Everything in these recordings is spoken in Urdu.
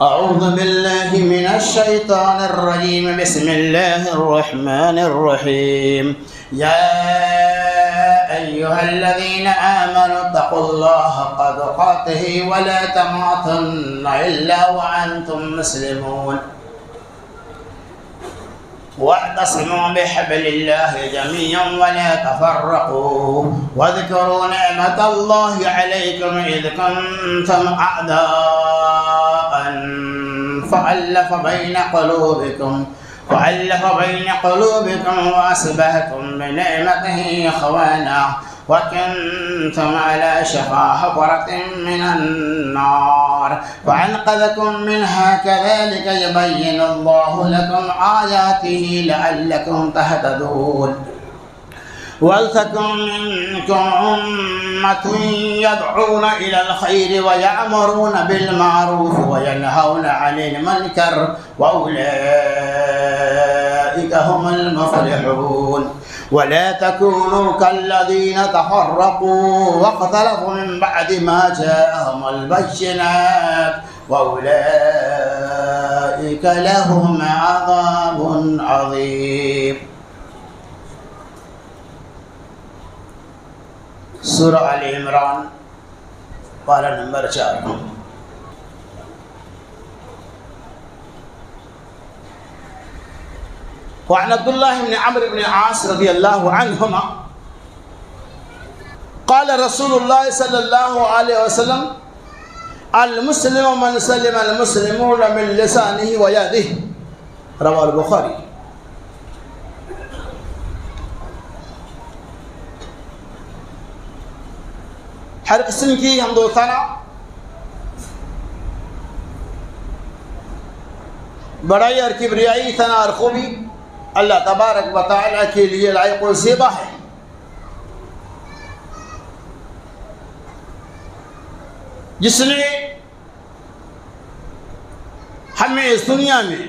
أعوذ بالله من الشيطان الرجيم. بسم الله الرحمن الرحيم. يا أيها الذين آمنوا اتقوا الله حق تقاته ولا تموتن إلا وأنتم مسلمون واعتصموا بحبل الله جميعا ولا تفرقوا واذكروا نعمة الله عليكم إذ كنتم أعداء فألف بين قلوبكم وأصبحتم بنعمته إخوانا وكنتم على شفا حفرة من النار فأنقذكم منها كذلك يبين الله لكم آياته لعلكم تهتدون. ولتكن منكم أمة يدعون إلى الخير ويأمرون بالمعروف وينهون عن المنكر وأولئك هم المفلحون. ولا تكونوا كالذين تفرقوا واختلفوا من بعد ما جاءهم البينات وأولئك لهم عذاب عظيم. سورہ آل عمران پارہ نمبر 4. وعن عبد الله بن عمرو بن العاص رضي الله عنهما قال رسول الله صلى الله عليه وسلم المسلم من سلم المسلمون من لسانه ويده رواه البخاري. ہر قسم کی حمد و ثنا بڑائی اور کبریائی ثنا اور خوبی اللہ تبارک و تعالی کے لیے لائق و زیبا ہے. جس نے ہمیں اس دنیا میں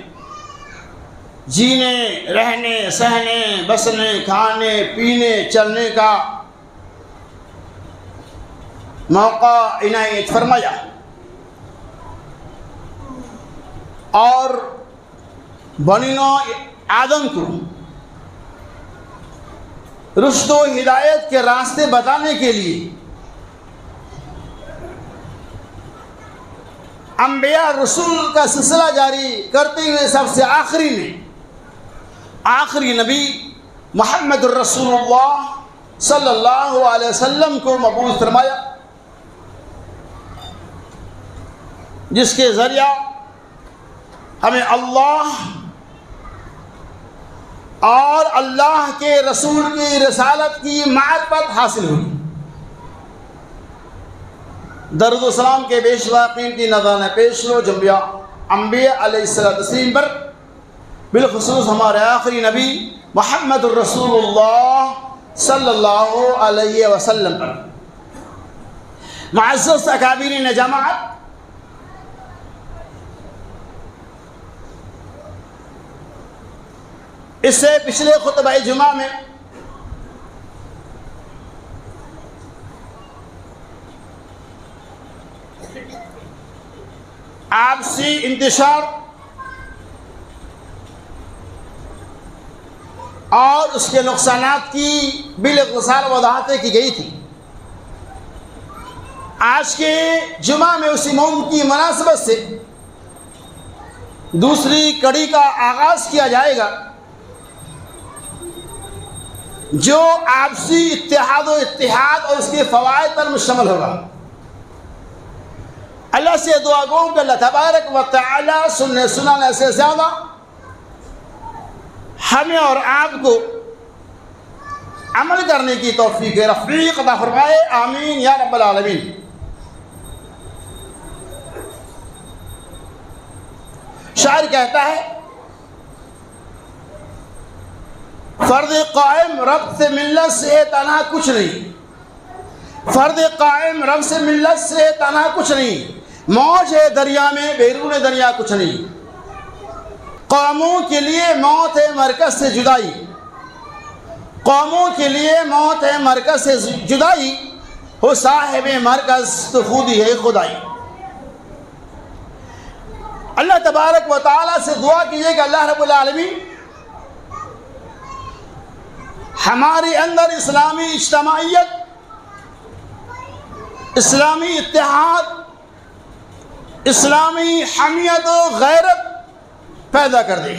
جینے رہنے سہنے بسنے کھانے پینے چلنے کا موقع عنایت فرمایا اور بنی نوع آدم کو رشد و ہدایت کے راستے بتانے کے لیے انبیاء رسول کا سلسلہ جاری کرتے ہوئے سب سے آخری نبی محمد الرسول اللہ صلی اللہ علیہ وسلم کو مبعوث فرمایا، جس کے ذریعہ ہمیں اللہ اور اللہ کے رسول کی رسالت کی معرفت حاصل ہوئی. درود و سلام کے بیشوا قیمتی نذرانے پیش لو جنبیاء انبیاء علیہ السلام پر، بالخصوص ہمارے آخری نبی محمد الرسول اللہ صلی اللہ علیہ وسلم پر. معزز اکابرین جماعت، اس سے پچھلے خطبہ جمعہ میں آپسی انتشار اور اس کے نقصانات کی بالاختصار وضاحتیں کی گئی تھی. آج کے جمعہ میں اسی موضوع کی مناسبت سے دوسری کڑی کا آغاز کیا جائے گا، جو آپسی اتحاد اور اس کے فوائد پر مشتمل ہوگا. اللہ سے دعا گو کہ اللہ تبارک و تعالی سنانے سے زیادہ ہمیں اور آپ کو عمل کرنے کی توفیق رفیق عطا فرمائے. آمین یا رب العالمین. شاعر کہتا ہے، فرد قائم رب سے ملت سے تنہا کچھ نہیں، فرد قائم رب سے ملت سے تنہا کچھ نہیں، موج ہے دریا میں بیرون دریا کچھ نہیں. قوموں کے لیے موت ہے مرکز سے جدائی، قوموں کے لیے موت ہے مرکز سے جدائی، ہو صاحب مرکز تو خود ہی ہے خدائی. اللہ تبارک و تعالیٰ سے دعا کیجئے کہ اللہ رب العالمین ہمارے اندر اسلامی اجتماعیت، اسلامی اتحاد، اسلامی حمیت و غیرت پیدا کر دے،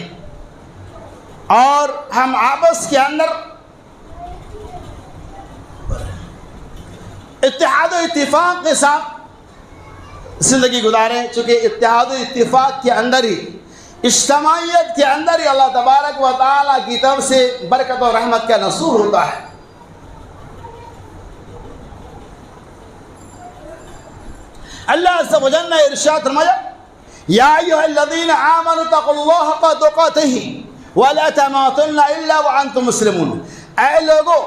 اور ہم آپس کے اندر اتحاد و اتفاق کے ساتھ زندگی گزاریں، چونکہ اتحاد و اتفاق کے اندر ہی، اجتماعیت کے اندر ہی اللہ تبارک و تعالیٰ کی طرف سے برکت و رحمت کا نصور ہوتا ہے۔ اللہ عز و جل نے ارشاد فرمایا یا ایھا الذین آمنوا اتقوا اللہ حق تقاتہ ولا تموتن الا وانتم مسلمون، اے لوگو،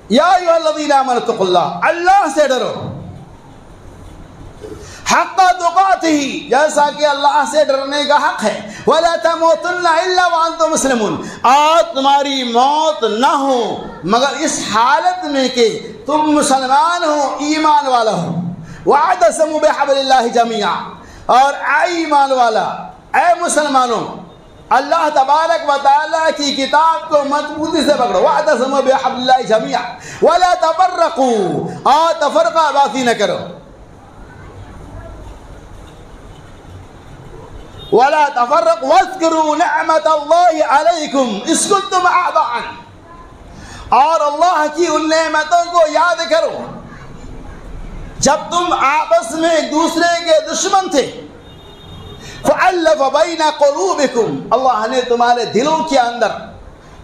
یا ایھا الذین آمنوا اتقوا اللہ، اللہ سے ڈرو، حق تقاتہ، جیسا کہ اللہ سے ڈرنے کا حق ہے، ولا تموتن الا وانتم مسلمون، اور تمہاری موت نہ ہو مگر اس حالت میں کہ تم مسلمان ہو، ایمان والا ہو۔ وَاعْتَصِمُوا بِحَبْلِ اللَّهِ جَمِيعًا، اور اے ایمان والا، اے مسلمانوں، اللہ تبارک و تعالیٰ کی کتاب کو مضبوطی سے پکڑو۔ وَاعْتَصِمُوا بِحَبْلِ اللَّهِ جَمِيعًا وَلَا تَفَرَّقُوا، اور تفرقہ بازی نہ کرو۔ وَلَا تَفَرَّقُوا وَاذْكُرُوا نِعْمَةَ اللَّهِ عَلَيْكُمْ إِذْ كُنتُمْ أَعْدَاءً، اور اللہ کی ان نعمتوں کو یاد کرو جب تم آپس میں ایک دوسرے کے دشمن تھے۔ فَأَلَّفَ بَيْنَ قُلُوبِكُمْ، اللہ نے تمہارے دلوں کے اندر،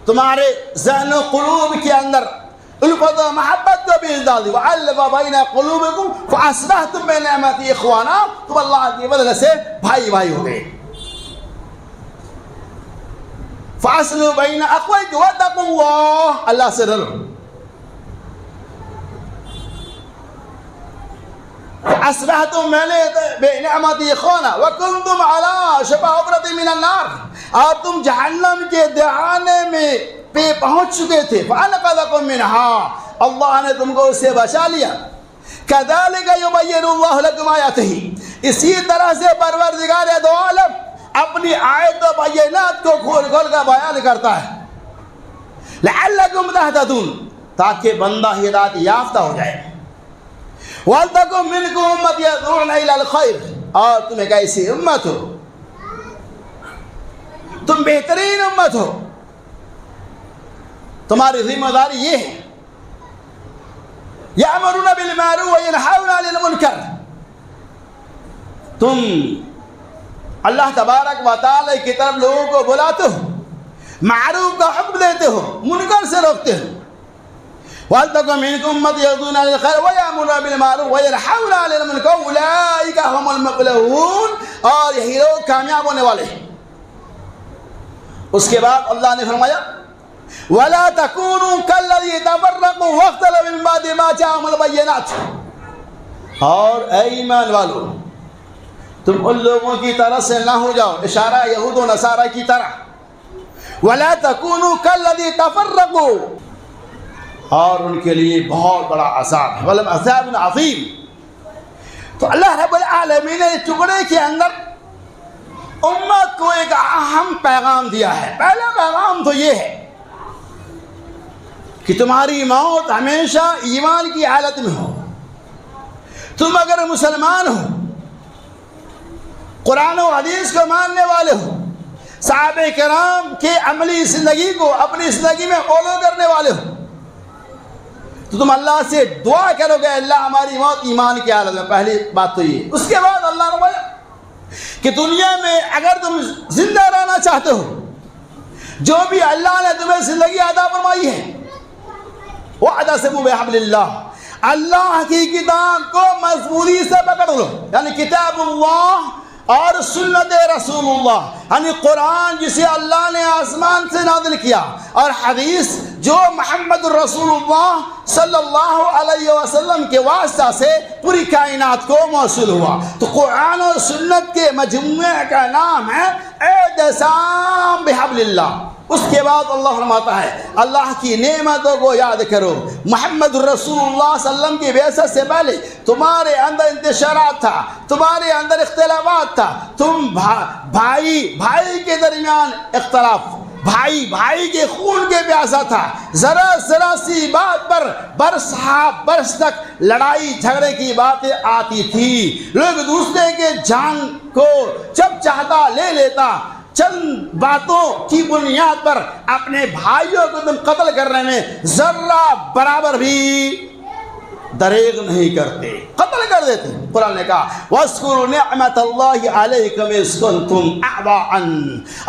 تمہارے ذہن و قلوب کے اندر الفت و محبت کو بھی ڈال دی۔ وَأَلَّفَ بَيْنَ قُلُوبِكُمْ فَأَصْبَحْتُم بِنِعْمَتِهِ إِخْوَانًا، تم اللہ کی وجہ سے بھائی بھائی ہو گئے۔ فَأَصْلِحُوا بَيْنَ أَخَوَيْكُمْ وَاتَّقُوا اللَّهَ، اللہ سے ڈرو۔ فَأَصْبَحْتُم بِنِعْمَتِهِ إِخْوَانًا وَكُنتُمْ عَلَىٰ شَفَا حُفْرَةٍ مِّنَ النَّارِ، اور تم جہنم کے دہانے میں پہ پہنچ چکے تھے۔ فَأَنْقَذَكُم مِّنْهَا، اللہ نے تم کو اس سے بچا لیا۔ كَذَلِكَ يُبَيِّنُ اللَّهُ لَكُمْ آيَاتِهِ، اسی طرح سے پروردگار دو عالم اپنی آیت و بینات کو کھول کھول کر بیان کرتا ہے۔ لَعَلَّكُمْ تَهْتَدُونَ، تاکہ بندہ ہدایت یافتہ ہو جائے۔ وَلْتَكُن مِّنكُمْ أُمَّةٌ يَدْعُونَ إِلَى الْخَيْرِ، اور تم ایک ایسی امت ہو، تم بہترین امت ہو، تمہاری ذمہ داری یہ ہے یأمرون بالمعروف وینہون عن المنکر، تم اللہ تبارک و تعالی کی طرف لوگوں کو بلاتے ہو، معروف کا حکم دیتے ہو، منکر سے روکتے ہو۔ وَلْتَكُن مِّنكُمْ أُمَّةٌ يَدْعُونَ إِلَى الْخَيْرِ وَيَأْمُرُونَ بِالْمَعْرُوفِ وَيَنْهَوْنَ عَنِ الْمُنكَرِ أُولَٰئِكَ هُمُ الْمُفْلِحُونَ، اور یہی لوگ کامیاب ہونے والے ہیں۔ اس کے بعد اللہ نے فرمایا وَلَا تَكُونُوا كَالَّذِينَ تَفَرَّقُوا وَاخْتَلَفُوا مِن بَعْدِ مَا جَاءَهُمُ الْبَيِّنَاتُ، اور اے ایمان والو، تم ان لوگوں کی طرح سے نہ ہو جاؤ، اشارہ یہود و نصارہ کی طرح۔ وَلَا تَكُونُوا كَالَّذِينَ تَفَرَّقُوا، اور ان کے لیے بہت بڑا عذاب ہے، وَلَهُمْ عَذَابٌ عَظِيمٌ۔ تو اللہ رب العالمین نے ٹکڑے کے اندر امت کو ایک اہم پیغام دیا ہے۔ پہلا پیغام تو یہ ہے کہ تمہاری موت ہمیشہ ایمان کی حالت میں ہو۔ تم اگر مسلمان ہو، قرآن و حدیث کو ماننے والے ہو، صحابہ کرام کے عملی زندگی کو اپنی زندگی میں فالو کرنے والے ہو، تو تم اللہ سے دعا کرو گے اللہ ہماری موت ایمان کی حالت میں۔ پہلی بات تو یہ۔ اس کے بعد اللہ نے بولا کہ دنیا میں اگر تم زندہ رہنا چاہتے ہو، جو بھی اللہ نے تمہیں زندگی عطا فرمائی ہے، وَاعْتَصِمُوا بِحَبْلِ اللَّهِ، اللہ کی کتاب کو مضبوطی سے پکڑ لو، یعنی کتاب اللہ اور سنت رسول اللہ، یعنی قرآن جسے اللہ نے آسمان سے نازل کیا، اور حدیث جو محمد الرسول اللہ صلی اللہ علیہ وسلم کے واسطہ سے پوری کائنات کو موصول ہوا۔ تو قرآن اور سنت کے مجموعے کا نام ہے اعتصام بحبل اللہ۔ اس کے بعد اللہ فرماتا ہے اللہ کی نعمتوں کو یاد کرو. محمد رسول اللہ صلی اللہ علیہ وسلم کی بعثت سے پہلے تمہارے اندر انتشارات تھا, تمہارے اندر اختلافات تھا, تم بھائی کے درمیان اختلاف, بھائی کے خون کے پیاسا تھا, ذرا سی بات پر برس تک لڑائی جھگڑے کی باتیں آتی تھی. لوگ دوسرے کے جان کو جب چاہتا لے لیتا, چند باتوں کی بنیاد پر اپنے بھائیوں کو تم قتل کرنے میں ذرہ برابر بھی دریغ نہیں کرتے, قتل کر دیتے. قرآن نے کہا وَاذْكُرُوا نِعْمَةَ اللَّهِ عَلَيْكُمْ إِذْ كُنْتُمْ أَعْدَاءً,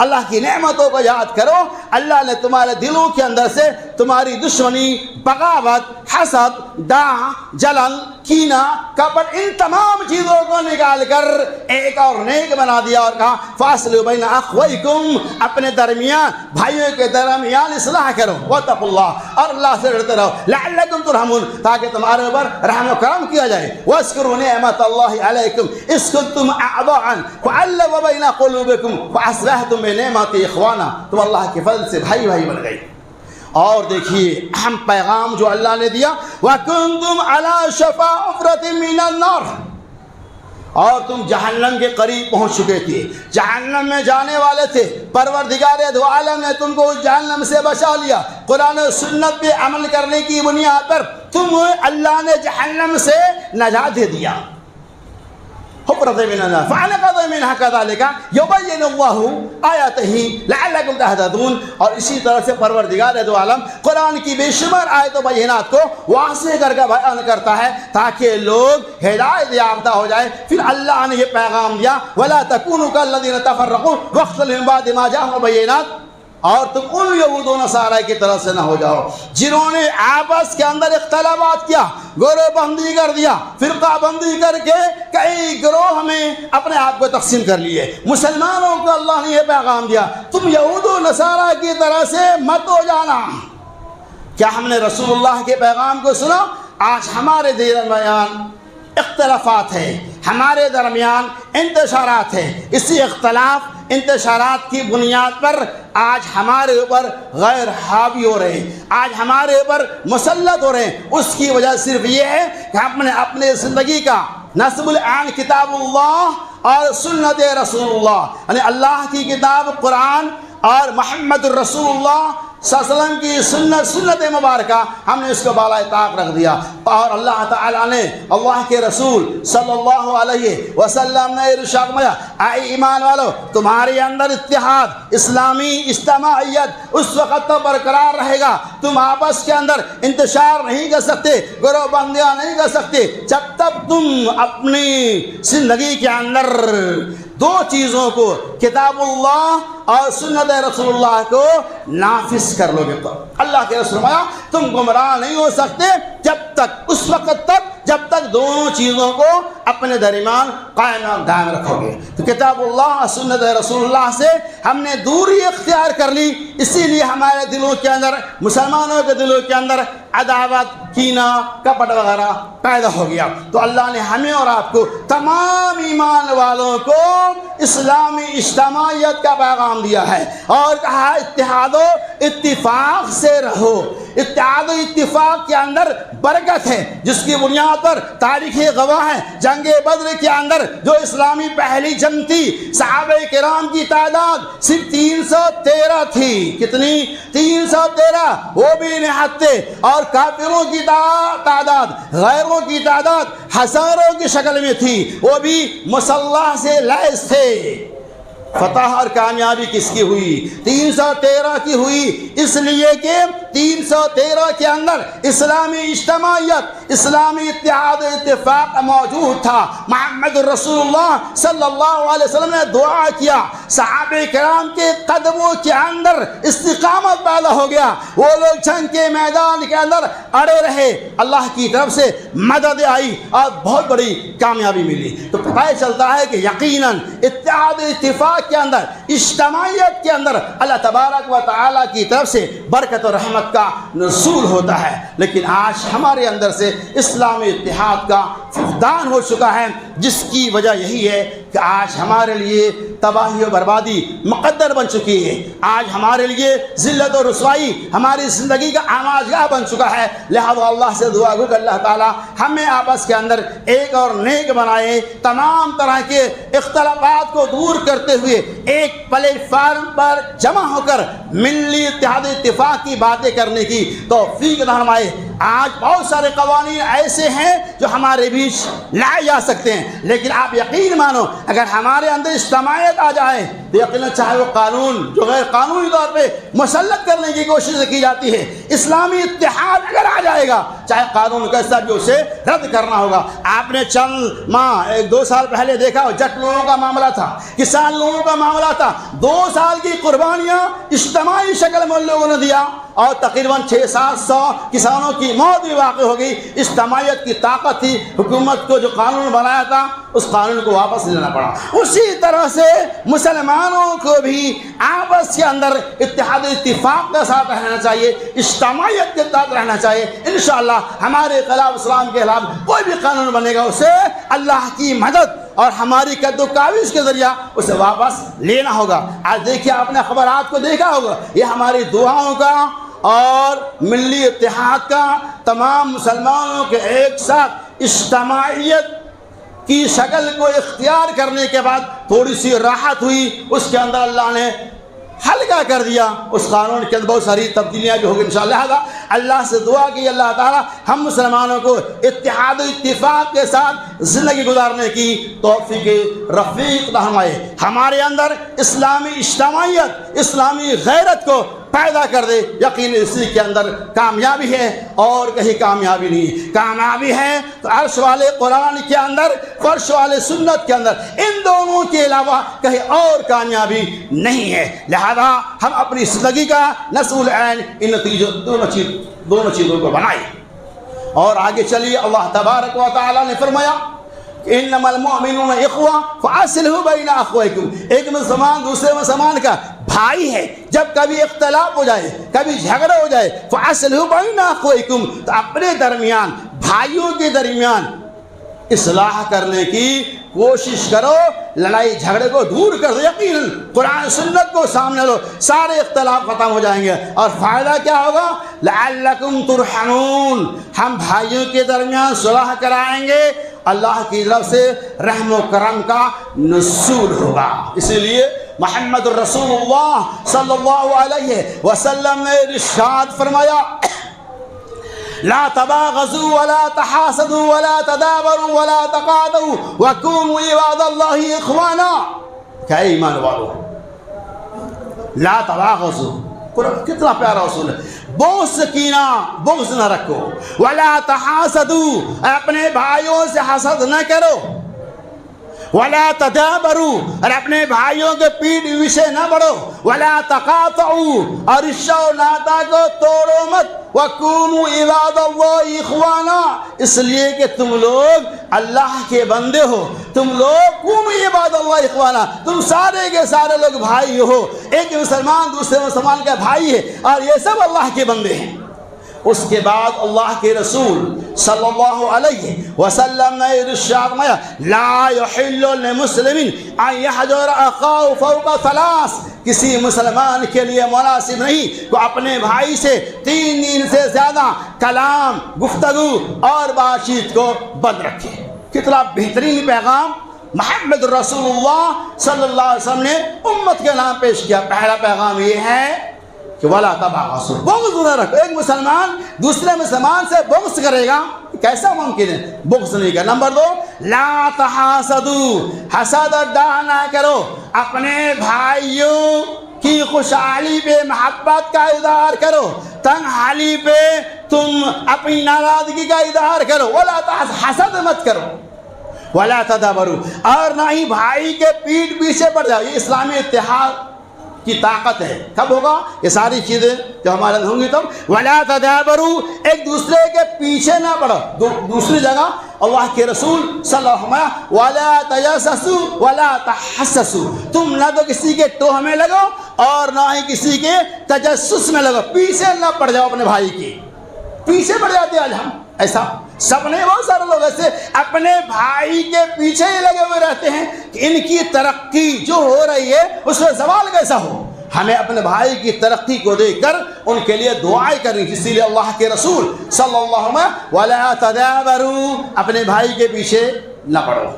اللہ کی نعمتوں کو یاد کرو. اللہ نے تمہارے دلوں کے اندر سے تمہاری دشمنی, بغاوت, حسد, ڈاہ, جلن, کینہ, کپٹ, ان تمام چیزوں کو نکال کر ایک اور نیک بنا دیا اور کہا فَأَصْلِحُوا بَيْنَ أَخَوَيْكُمْ, اپنے درمیان بھائیوں کے درمیان اصلاح کرو. وَاتَّقُوا اللَّهَ, اور اللہ سے ڈرتے رہو. لَعَلَّكُمْ تُرْحَمُونَ, تاکہ تمہارے اوپر رحم و کرم کیا جائے. وَاذْكُرُوا نِعْمَةَ اللَّهِ عَلَيْكُمْ إِذْ كُنْتُمْ أَعْضَاءً فَأَلَّفَ بَيْنَ قُلُوبِكُمْ فَأَصْبَحْتُمْ بِنِعْمَتِهِ إِخْوَانًا, تم اللہ کے فضل سے بھائی بن گئے. اور دیکھیے اہم پیغام جو اللہ نے دیا وَكُنْتُمْ عَلَى شَفَا حُفْرَةٍ مِّنَ النَّارِ, اور تم جہنم کے قریب پہنچ چکے تھے, جہنم میں جانے والے تھے. پروردگار دو عالم نے تم کو جہنم سے بچا لیا. قرآن و سنت پہ عمل کرنے کی بنیاد پر تم اللہ نے جہنم سے نجات دے دیا. حفرة من النار فَعَلَقَضَ مِنْهَا كَذَلِكَ يُبَيِّنُ اللَّهُ آيَاتِهِ لَعَلَّكُمْ تَهْتَدُونَ, اور اسی طرح سے پروردگار دو عالم قرآن کی بے شمار آیت و بینات کو واضح کر کے بیان کرتا ہے تاکہ لوگ ہدایت یافتہ ہو جائے. پھر اللہ نے یہ پیغام دیا وَلَا تَكُونُوا كَالَّذِينَ تَفَرَّقُوا وَاخْتَلَفُوا مِن بَعْدِ مَا جَاءَهُمُ الْبَيِّنَاتُ, اور تم ان یہود و نصارہ کی طرف سے نہ ہو جاؤ جنہوں نے آپس کے اندر اختلافات کیا, گروہ بندی کر دیا, فرقہ بندی کر کے کئی گروہ میں اپنے آپ کو تقسیم کر لیے. مسلمانوں کو اللہ نے یہ پیغام دیا تم یہود و نصارہ کی طرح سے مت ہو جانا. کیا ہم نے رسول اللہ کے پیغام کو سنا؟ آج ہمارے درمیان اختلافات ہیں, ہمارے درمیان انتشارات ہیں. اسی اختلاف انتشارات کی بنیاد پر آج ہمارے اوپر غیر حاوی ہو رہے ہیں, آج ہمارے اوپر مسلط ہو رہے ہیں. اس کی وجہ صرف یہ ہے کہ ہم نے اپنے زندگی کا نصب العین کتاب اللہ اور سنت رسول اللہ, یعنی اللہ کی کتاب قرآن اور محمد الرسول اللہ صلی اللہ علیہ وسلم کی سنت مبارکہ, ہم نے اس کو بالائے طاق رکھ دیا. اور اللہ تعالیٰ نے اللہ کے رسول صلی اللہ علیہ وسلم نے ارشاد فرمایا اے ایمان والو, تمہارے اندر اتحاد, اسلامی اجتماعیت اس وقت تک برقرار رہے گا, تم آپس کے اندر انتشار نہیں کر سکتے, گروہ بندیاں نہیں کر سکتے جب تک تم اپنی زندگی کے اندر دو چیزوں کو, کتاب اللہ اور سنت رسول اللہ کو نافذ کر لو گے. تو اللہ کے رسول فرمایا تم گمراہ نہیں ہو سکتے جب تک, اس وقت تک جب تک دونوں چیزوں کو اپنے درمیان قائم اور دائم رکھو گے. تو کتاب اللہ اور سنت رسول اللہ سے ہم نے دوری اختیار کر لی, اسی لیے ہمارے دلوں کے اندر, مسلمانوں کے دلوں کے اندر عداوت, کینہ, کپٹ وغیرہ پیدا ہو گیا. تو اللہ نے ہمیں اور آپ کو, تمام ایمان والوں کو اسلامی اجتماعیت کا پیغام دیا ہے اور کہا اتحاد و اتفاق سے رہو. اتحاد و اتفاق کے اندر برکت ہے جس کی بنیاد پر تاریخ گواہ ہے. جنگ بدر کے اندر جو اسلامی پہلی جنگ تھی, صحابہ کرام کی تعداد صرف 313 تھی. کتنی؟ 313, وہ بھی نہتے. اور کافروں کی تعداد, غیروں کی تعداد ہزاروں کی شکل میں تھی, وہ بھی مسلح سے لیس تھے. فتح اور کامیابی کس کی ہوئی؟ 313 کی ہوئی, اس لیے کہ 313 کے اندر اسلامی اجتماعیت, اسلامی اتحاد و اتفاق موجود تھا. محمد الرسول اللہ صلی اللہ علیہ وسلم نے دعا کیا, صحابہ کرام کے قدموں کے اندر استقامت پیدا ہو گیا, وہ لوگ جنگ کے میدان کے اندر اڑے رہے, اللہ کی طرف سے مدد آئی اور بہت بڑی کامیابی ملی. تو پتہ چلتا ہے کہ یقیناً اتحاد و اتفاق کے اندر, اجتماعیت کے اندر اللہ تبارک و تعالیٰ کی طرف سے برکت و رحمت کا نزول ہوتا ہے. لیکن آج ہمارے اندر سے اسلامی اتحاد کا فقدان ہو چکا ہے. جس کی وجہ یہی ہے کہ آج ہمارے لیے تباہی و بربادی مقدر بن چکی ہے. آج ہمارے لیے ذلت و رسوائی ہماری زندگی کا آماجگاہ بن چکا ہے. لہذا اللہ سے دعا گو کہ اللہ تعالیٰ ہمیں آپس کے اندر ایک اور نیک بنائے, تمام طرح کے اختلافات کو دور کرتے ہوئے ایک پلیٹ فارم پر جمع ہو کر ملی اتحاد اتفاق کی باتیں کرنے کی توفیق عطا فرمائے. آج بہت سارے قوانین ایسے ہیں جو ہمارے بیچ لائے جا سکتے ہیں, لیکن آپ یقین مانو اگر ہمارے اندر اجتماعیت آ جائے تو یقیناً چاہے وہ قانون جو غیر قانونی طور پہ مسلط کرنے کی کوشش کی جاتی ہے, اسلامی اتحاد اگر آ جائے گا چاہے قانون کیسا بھی اسے رد کرنا ہوگا. آپ نے چند ماہ 1-2 سال پہلے دیکھا جٹ لوگوں کا معاملہ تھا, کسان لوگوں کا معاملہ تھا. 2 سال کی قربانیاں اجتماعی شکل میں ان لوگوں نے دیا اور تقریباً 600-700 کسانوں کی موت بھی واقع ہو گئی. اجتماعیت کی طاقت تھی. حکومت کو جو قانون بنایا تھا اس قانون کو واپس لینا پڑا. اسی طرح سے مسلمانوں کو بھی آپس کے اندر اتحاد اتفاق کے ساتھ رہنا چاہیے, اجتماعیت کے ساتھ رہنا چاہیے. انشاءاللہ ہمارے خلاف, اسلام کے خلاف کوئی بھی قانون بنے گا اسے اللہ کی مدد اور ہماری قد و کاوش کے ذریعہ اسے واپس لینا ہوگا. آج دیکھیے آپ نے خبرات کو دیکھا ہوگا, یہ ہماری دعاؤں کا اور ملی اتحاد کا, تمام مسلمانوں کے ایک ساتھ اجتماعیت کی شکل کو اختیار کرنے کے بعد تھوڑی سی راحت ہوئی, اس کے اندر اللہ نے ہلکا کر دیا. اس قانون کے اندر بہت ساری تبدیلیاں بھی ہوگی انشاءاللہ. اللہ سے دعا کی اللہ تعالیٰ ہم مسلمانوں کو اتحاد و اتفاق کے ساتھ زندگی گزارنے کی توفیق رفیق عطا فرمائے. ہمارے اندر اسلامی اجتماعیت, اسلامی غیرت کو پیدا کر دے. یقین اسی کے اندر کامیابی ہے اور کہیں کامیابی نہیں. کامیابی ہے تو عرش والے قرآن کے اندر, فرش والے سنت کے اندر, ان دونوں کے علاوہ کہیں اور کامیابی نہیں ہے. لہذا ہم اپنی زندگی کا نسل عین ان نتیجوں دونوں چیزوں کو بنائیں. اور آگے چلیے, اللہ تبارک و تعالیٰ نے فرمایا انما المؤمنون اخوہ فاصلحوا بین اخویکم. ایک مسلمان دوسرے مسلمان کا بھائی ہے. جب کبھی اختلاف ہو جائے, کبھی جھگڑا ہو جائے, فاصلحوا بین اخویکم, تو اپنے درمیان, بھائیوں کے درمیان اصلاح کرنے کی کوشش کرو, لڑائی جھگڑے کو دور کر دو. یقیناً قرآن سنت کو سامنے لو, سارے اختلاف ختم ہو جائیں گے. اور فائدہ کیا ہوگا؟ لعلکم ترحمون, ہم بھائیوں کے درمیان صلح کرائیں گے, اللہ کی طرف سے رحم و کرم کا نزول ہوگا. اسی لیے محمد الرسول اللہ صلی اللہ علیہ وسلم نے ارشاد فرمایا لا تباغضوا ولا تحاسدوا ولا تدابروا ولا تقاطعوا وكونوا عباد الله اخوانا. کیا ایمان والو, لا تباغضوا, کتنا پیارا اصول ہے. بغض کینہ, بغض نہ رکھو. ولا تحاسدوا, اپنے بھائیوں سے حسد نہ کرو. ولا تدابروا, اور اپنے بھائیوں کے پیٹ پیچھے نہ بڑھو. ولا تقاطعوا, اور رشتہ و ناتا کو توڑو مت. وَكُونُوا عِبَادَ اللَّهِ إِخْوَانًا, اس لیے کہ تم لوگ اللہ کے بندے ہو. تم لوگ كُونُوا عِبَادَ اللَّهِ إِخْوَانًا, تم سارے کے سارے لوگ بھائی ہو. ایک مسلمان دوسرے مسلمان کا بھائی ہے اور یہ سب اللہ کے بندے ہیں. اس کے بعد اللہ کے رسول صلی اللہ علیہ وسلم نے ارشاد فرمایا لا يحل لمسلم ان يحجر اخاه فوق 3. کسی مسلمان کے لیے مناسب نہیں کہ اپنے بھائی سے 3 دن سے زیادہ کلام, گفتگو اور بات چیت کو بند رکھے. کتنا بہترین پیغام محمد رسول اللہ صلی اللہ علیہ وسلم نے امت کے نام پیش کیا. پہلا پیغام یہ ہے کہ ولا تباغضوا, بغض نہ رکھو. ایک مسلمان دوسرے مسلمان سے بغض کرے گا, کیسا ممکن ہے؟ بغض نہیں کرنا. نمبر 2, لا تحاسدوا, حسد اور ڈاہ نہ کرو. اپنے بھائیوں کی خوشحالی پہ محبت کا اظہار کرو, تنحالی پہ تم اپنی ناراضگی کا اظہار کرو. ولا حسد مت کرو. ولا تدابروا, اور نہ ہی بھائی کے پیٹ پیچھے پڑ جاؤ. یہ اسلامی اتحاد کی طاقت ہے. کب ہوگا یہ ساری چیزیں جو ہمارے اندر ہوں گی تب. ولا تدابروا, ایک دوسرے کے پیچھے نہ پڑو. دوسری جگہ اللہ کے رسول صلی اللہ علیہ وسلم ولا تجسسوا ولا تحسسوا, تم نہ تو کسی کے ٹوہ میں لگو اور نہ ہی کسی کے تجسس میں لگو. پیچھے نہ پڑ جاؤ, اپنے بھائی کے پیچھے پڑ جاتے آج ہم. ایسا سب نہیں، بہت سارے لوگ ایسے اپنے بھائی کے پیچھے ہی لگے ہوئے رہتے ہیں کہ ان کی ترقی جو ہو رہی ہے اس میں زوال کیسا ہو۔ ہمیں اپنے بھائی کی ترقی کو دیکھ کر ان کے لیے دعائیں کرنی، اسی لیے اللہ کے رسول صلی اللہ علیہ وسلم وَلَا تَدَابَرُوا، اپنے بھائی کے پیچھے نہ پڑو،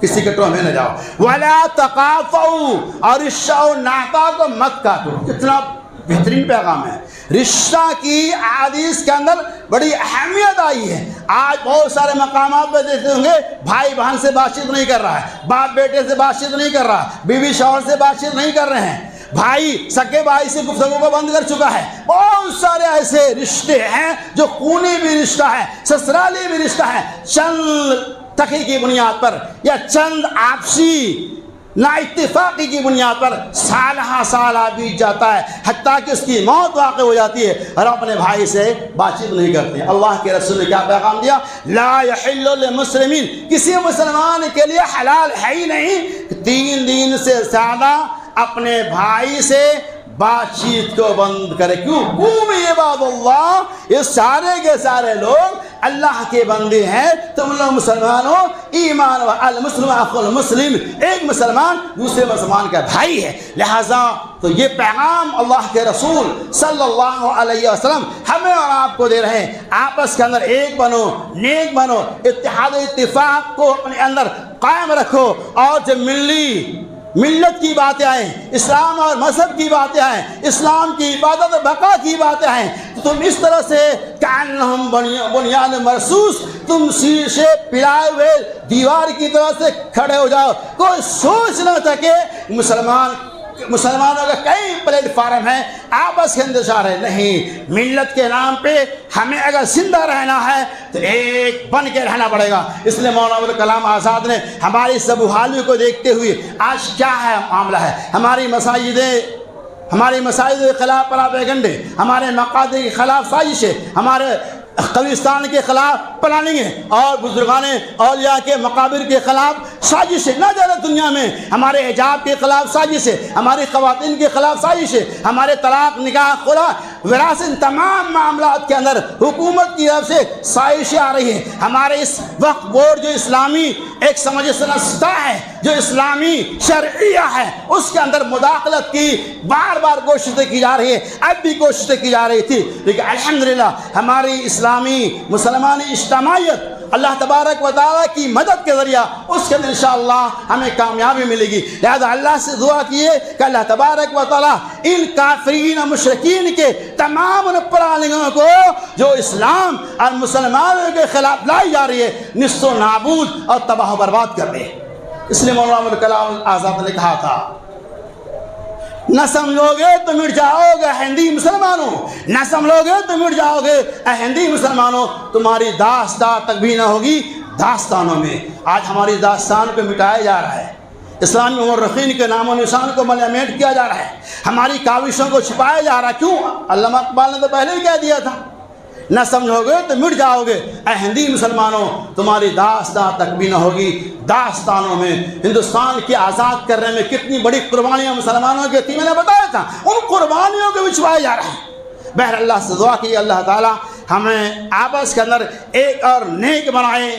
کسی کے ٹوہ میں نہ جاؤ، وَلَا تَقَافَعُوا، اور رشتہ و ناطہ کو مت کاٹو۔ کتنا بہترین پیغام ہے۔ رشتہ کی احادیث کے اندر بڑی اہمیت آئی ہے۔ آج بہت سارے مقامات پہ دیکھتے ہوں گے بھائی بہن سے بات چیت نہیں کر رہا ہے، باپ بیٹے سے بات چیت نہیں کر رہا، بیوی شوہر سے بات چیت نہیں کر رہے ہیں، بھائی سگے بھائی سے گفتگو کو بند کر چکا ہے۔ بہت سارے ایسے رشتے ہیں جو خونی بھی رشتہ ہے، سسرالی بھی رشتہ ہے، چند تقی کی بنیاد پر یا چند آپسی نا اتفاقی کی بنیاد پر سالہ سالہ بیت جاتا ہے، حتیٰ کہ اس کی موت واقع ہو جاتی ہے اور اپنے بھائی سے بات چیت نہیں کرتے۔ اللہ کے رسول نے کیا پیغام دیا؟ لا یحل للمسلمین، کسی مسلمان کے لیے حلال ہے ہی نہیں 3 دن سے زیادہ اپنے بھائی سے بات چیت کو بند کرے۔ کیوں؟ قوم عباد اللہ، یہ سارے کے سارے لوگ اللہ کے بندے ہیں، تم لوگ مسلمانوں ایمان و المسلم اخو المسلم، ایک مسلمان دوسرے مسلمان کا بھائی ہے۔ لہذا تو یہ پیغام اللہ کے رسول صلی اللہ علیہ وسلم ہمیں اور آپ کو دے رہے ہیں، آپس کے اندر ایک بنو، نیک بنو، اتحاد و اتفاق کو اپنے اندر قائم رکھو، اور جب ملت کی باتیں آئیں، اسلام اور مذہب کی باتیں آئیں، اسلام کی عبادت و بقا کی باتیں آئیں، تو تم اس طرح سے کأنہم بنیان مرصوص، تم شیشے پلائے ہوئے دیوار کی طرح سے کھڑے ہو جاؤ۔ کوئی سوچ نہ سکے مسلمانوں کا کئی پلیٹ فارم ہے، آپس کے اندر ہے نہیں، ملت کے نام پہ ہمیں اگر زندہ رہنا ہے تو ایک بن کے رہنا پڑے گا۔ اس لیے مولانا ابوالکلام آزاد نے ہماری اس حالی کو دیکھتے ہوئے آج کیا ہے معاملہ ہے، ہماری مساجد کے خلاف پراپیگنڈے، ہمارے مقاصد کے خلاف سازشیں، ہمارے قبرستان کے خلاف پلاننگیں، اور بزرگان اولیاء کے مقابر کے خلاف سازشیں، نہ جانے دنیا میں ہمارے حجاب کے خلاف سازشیں، ہماری خواتین کے خلاف سازشیں، ہمارے طلاق نکاح خلا وراثت تمام معاملات کے اندر حکومت کی طرف سے سازشیں آ رہی ہیں۔ ہمارے اس وقت بورڈ جو اسلامی ایک سمجھ سنستا ہے، جو اسلامی شرعیہ ہے، اس کے اندر مداخلت کی بار بار کوششیں کی جا رہی ہے، اب بھی کوششیں کی جا رہی تھی، لیکن الحمدللہ ہماری اسلامی مسلمانی اجتماعیت اللہ تبارک و تعالیٰ کی مدد کے ذریعہ اس کے اندر انشاءاللہ ہمیں کامیابی ملے گی۔ لہذا اللہ سے دعا کیے کہ اللہ تبارک و تعالیٰ ان کافرین و مشرکین کے تمام ان پلاننگوں کو جو اسلام اور مسلمانوں کے خلاف لائی جا رہی ہے نصف و نابود اور تباہ و برباد کر دے۔ اس لیے مولانا ابوالکلام آزاد نے کہا تھا، نہ سمجھو گے تو مٹ جاؤ گے ہندی مسلمانوں، نہ سمجھو گے تو مٹ جاؤ گے ہندی مسلمانوں، تمہاری داستان تک بھی نہ ہوگی داستانوں میں۔ آج ہماری داستان کو مٹایا جا رہا ہے، اسلامی مورخین کے نام و نشان کو ملیمیٹ کیا جا رہا ہے، ہماری کاوشوں کو چھپایا جا رہا ہے۔ کیوں؟ علامہ اقبال نے تو پہلے ہی کہہ دیا تھا، نہ سمجھو گے تو مٹ جاؤ گے اے ہندی مسلمانوں، تمہاری داستان تک بھی نہ ہوگی داستانوں میں۔ ہندوستان کی آزاد کرنے میں کتنی بڑی قربانیاں مسلمانوں کی تھی، میں نے بتایا تھا، ان قربانیوں کو بھی چھپایا جا رہا ہے۔ بہر اللہ سے دعا کی اللہ تعالیٰ ہمیں آپس کے اندر ایک اور نیک بنائے،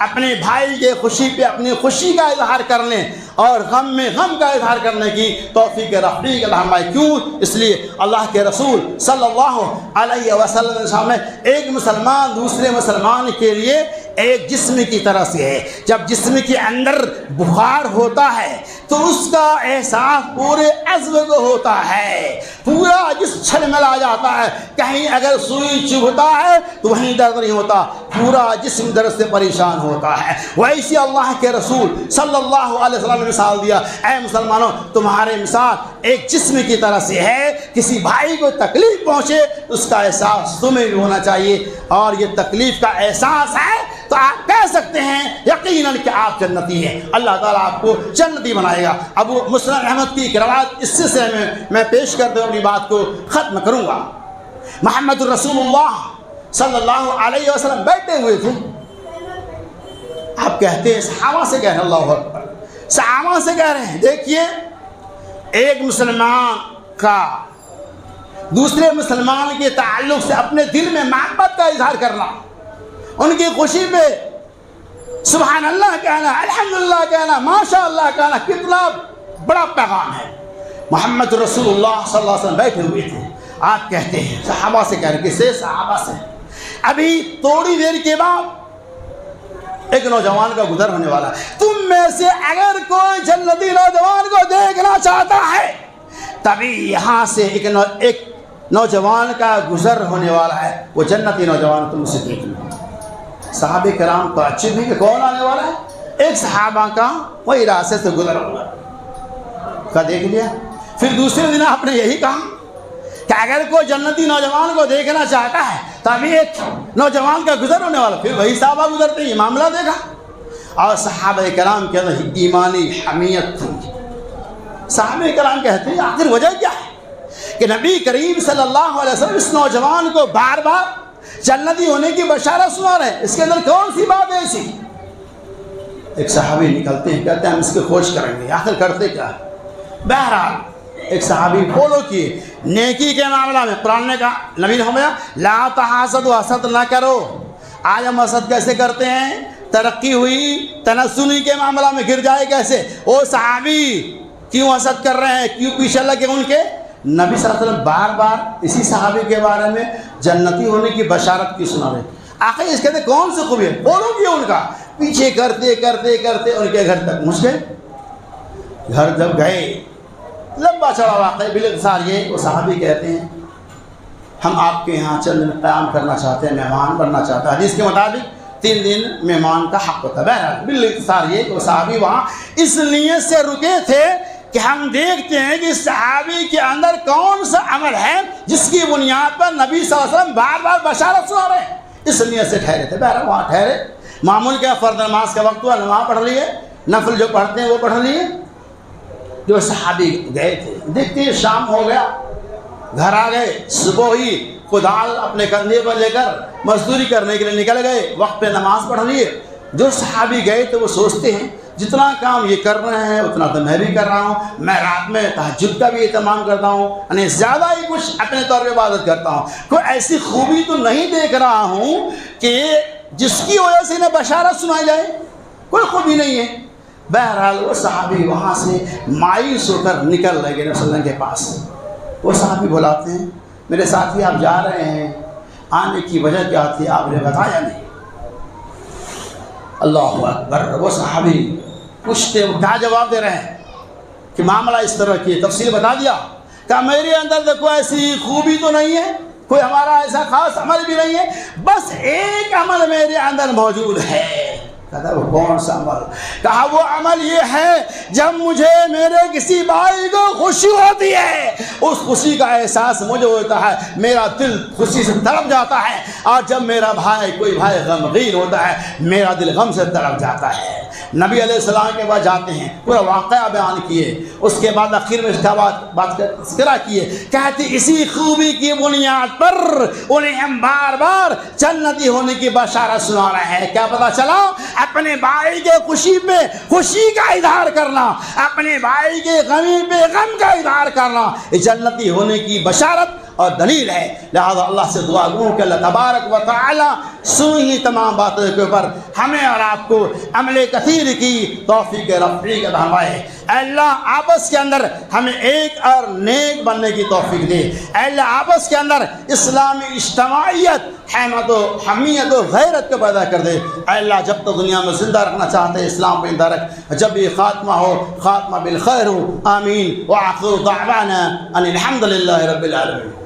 اپنے بھائی کے خوشی پہ اپنی خوشی کا اظہار کرنے اور غم میں غم کا اظہار کرنے کی توفیق رفیق عطا فرمائے۔ کیوں؟ اس لیے اللہ کے رسول صلی اللہ علیہ وسلم میں ایک مسلمان دوسرے مسلمان کے لیے ایک جسم کی طرح سے ہے۔ جب جسم کے اندر بخار ہوتا ہے تو اس کا احساس پورے عضو کو ہوتا ہے، پورا جسم چھلملا جاتا ہے، کہیں اگر سوئی چبھتا ہے تو وہیں درد نہیں ہوتا، پورا جسم درد سے پریشان ہوتا ہے۔ ویسے اللہ کے رسول صلی اللہ علیہ وسلم نے مثال دیا، اے مسلمانوں تمہارے مثال ایک جسم کی طرح سے ہے، کسی بھائی کو تکلیف پہنچے اس کا احساس تمہیں بھی ہونا چاہیے، اور یہ تکلیف کا احساس ہے تو آپ کہہ سکتے ہیں یقیناً کہ آپ جنتی ہیں، اللہ تعالیٰ آپ کو جنتی بنائے گا۔ ابو مسلم احمد کی ایک روایت اس سے میں پیش کرتے ہوئے اپنی بات کو ختم کروں گا۔ محمد رسول اللہ صلی اللہ علیہ وسلم بیٹھے ہوئے تھے، آپ کہتے ہیں صحابہ سے کہہ رہے ہیں، اللہ اکبر، صحابہ سے کہہ رہے ہیں دیکھیے ایک مسلمان کا دوسرے مسلمان کے تعلق سے اپنے دل میں محبت کا اظہار کرنا، ان کی خوشی پہ سبحان اللہ کہنا، الحمدللہ کہنا، ماشاء اللہ کہنا کتنا بڑا پیغام ہے۔ محمد رسول اللہ صلی اللہ علیہ وسلم بیٹھے ہوئے تھے، آپ کہتے ہیں صحابہ سے، کہہ رہے کسے؟ صحابہ سے، ابھی تھوڑی دیر کے بعد ایک نوجوان کا گزر ہونے والا ہے، تم میں سے اگر کوئی جنتی نوجوان کو دیکھنا چاہتا ہے تبھی یہاں سے ایک نوجوان کا گزر ہونے والا ہے، وہ جنتی نوجوان تم اسے دیکھ لو۔ صحابہ کرام تو اچھے بھی کہ کون آنے والا ہے؟ ایک صحابہ کا وہی راستے سے گزر ہوا کا دیکھ لیا۔ پھر دوسرے دن آپ نے یہی کہا کہ اگر کوئی جنتی نوجوان کو دیکھنا چاہتا ہے تو ابھی ایک نوجوان کا گزر ہونے والا، پھر وہی صحابہ گزرتے یہ معاملہ دیکھا، اور صحابہ کرام کے اندر ایمانی حمیت تھی۔ صحابہ کرام کہتے ہیں آخر وجہ کیا ہے کہ نبی کریم صلی اللہ علیہ وسلم اس نوجوان کو بار بار جنتی ہونے کی بشارت سنا رہے ہیں، اس کے اندر کون سی بات ہے ایسی؟ ایک صحابی نکلتے ہیں، کہتے ہیں ہم اس کی کھوج کریں گے، آخر کرتے کیا ہے؟ بہرحال ایک صحابی فالو کیے نیکی کے معاملہ میں، قرآن نے کہا، نبی نے فرمایا لا تحاسدوا، حسد نہ کرو۔ آج ہم حسد کیسے کرتے ہیں؟ ترقی ہوئی تناسلی کے معاملہ میں گر جائے کیسے؟ وہ صحابی کیوں حسد کر رہے ہیں، کیوں پیچھے لگے ان کے؟ نبی صلی اللہ علیہ وسلم بار بار اسی صحابی کے بارے میں جنتی ہونے کی بشارت کی سنا رہے، آخر اس کہتے کون سی خوبی ہے؟ فالو کیا ان کا، پیچھے کرتے کرتے کرتے ان کے گھر تک پہنچ گئے۔ گھر جب گئے، لمبا چڑا واقعہ، بالاختصار یہ وہ صحابی کہتے ہیں ہم آپ کے یہاں چند دن قیام کرنا چاہتے ہیں، مہمان بننا چاہتا ہے، حدیث کے مطابق 3 دن مہمان کا حق ہوتا ہے۔ بہرحال بالاختصار یہ وہ صحابی وہاں اس نیت سے رکے تھے کہ ہم دیکھتے ہیں کہ اس صحابی کے اندر کون سا عمل ہے جس کی بنیاد پر نبی صلی اللہ علیہ وسلم بار بار بشارت سنا رہے ہیں، اس نیت سے ٹھہرے تھے۔ بہرحال وہاں ٹھہرے، معمول کیا فرض نماز کا وقت ہوا، نماز پڑھ لیے، نفل جو پڑھتے ہیں وہ پڑھ لیے۔ جو صحابی گئے تھے، دیکھتے ہیں شام ہو گیا، گھر آ گئے، صبح ہی کدال اپنے کندھے پر لے کر مزدوری کرنے کے لیے نکل گئے، وقت پہ نماز پڑھ لیے۔ جو صحابی گئے تو وہ سوچتے ہیں جتنا کام یہ کر رہے ہیں اتنا تو میں بھی کر رہا ہوں، میں رات میں تہجد کا بھی اہتمام کرتا ہوں، یعنی زیادہ ہی کچھ اپنے طور پہ عبادت کرتا ہوں، کوئی ایسی خوبی تو نہیں دیکھ رہا ہوں کہ جس کی وجہ سے انہیں بشارت سنائی جائے، کوئی خوبی نہیں ہے۔ بہرحال وہ صحابی وہاں سے مایوس ہو کر نکل رہے گئے نبی صلی اللہ علیہ وسلم کے پاس۔ وہ صحابی بلاتے ہیں میرے ساتھی آپ جا رہے ہیں، آنے کی وجہ کیا تھی آپ نے بتایا نہیں۔ اللہ اکبر، وہ صحابی پوچھتے وہ کیا جواب دے رہے ہیں کہ معاملہ اس طرح کی تفصیل بتا دیا کہ میرے اندر تو کوئی ایسی خوبی تو نہیں ہے، کوئی ہمارا ایسا خاص عمل بھی نہیں ہے، بس ایک عمل میرے اندر موجود ہے۔ کہا وہ کون سا عمل؟ کہا وہ عمل یہ ہے جب مجھے میرے کسی بھائی کو خوشی ہوتی ہے اس خوشی کا احساس مجھے ہوتا ہے، میرا دل خوشی سے تڑپ جاتا ہے، اور جب میرا کوئی بھائی غمگین ہوتا ہے میرا دل غم سے تڑپ جاتا ہے۔ نبی علیہ السلام کے بعد جاتے ہیں، پورا واقعہ بیان کیے، اس کے بعد آخر میں اس کا بات تذکرہ کیے، کہتے اسی خوبی کی بنیاد پر انہیں ہم بار بار جنتی ہونے کی بشارت سنا رہے ہیں۔ کیا پتہ چلا؟ اپنے بھائی کے خوشی پہ خوشی کا اظہار کرنا، اپنے بھائی کے غمی پہ غم کا اظہار کرنا، یہ جنتی ہونے کی بشارت اور دلیل ہے۔ لہذا اللہ سے دعا گو کہ اللہ تبارک و تعالی سنی تمام باتوں کے اوپر ہمیں اور آپ کو عمل کثیر کی توفیق رفیع عطا فرمائے۔ اے اللہ آپس کے اندر ہمیں ایک اور نیک بننے کی توفیق دے۔ اے اللہ آپس کے اندر اسلامی اجتماعیت، حمد و حمیت و غیرت کو پیدا کر دے۔ اے اللہ جب تک دنیا میں زندہ رکھنا چاہتے ہیں اسلام پہ زندہ رکھ، جب یہ خاتمہ ہو خاتمہ بالخیر ہو، آمین۔ وآخر دعوانا ان الحمد للہ رب العالمین۔